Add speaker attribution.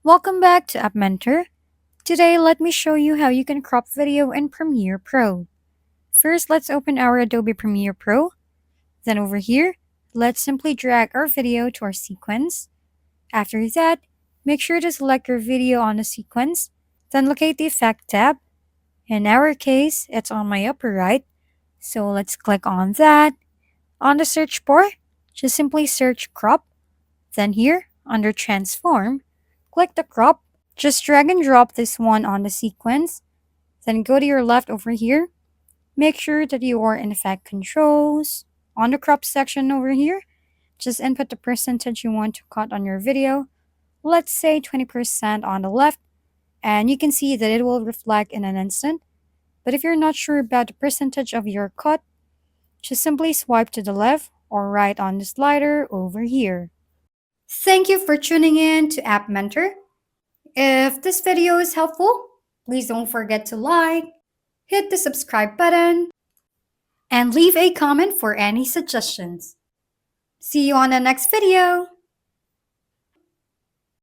Speaker 1: Welcome back to App Mentor. Today, let me show you how you can crop video in Premiere Pro. First, let's open our Adobe Premiere Pro. Then over here, let's simply drag our video to our sequence. After that, make sure to select your video on the sequence. Then locate the Effect tab. In our case, it's on my upper right. So let's click on that. On the search bar, just simply search crop. Then here, under transform, click the crop. Just drag and drop this one on the sequence. Then go to your left over here. Make sure that you are in Effect Controls. On the crop section over here, just input the percentage you want to cut on your video. Let's say 20% on the left, and you can see that it will reflect in an instant. But if you're not sure about the percentage of your cut, just simply swipe to the left or right on the slider over here. Thank you for tuning in to App Mentor. If this video is helpful, please don't forget to like, hit the subscribe button, and leave a comment for any suggestions. See you on the next video!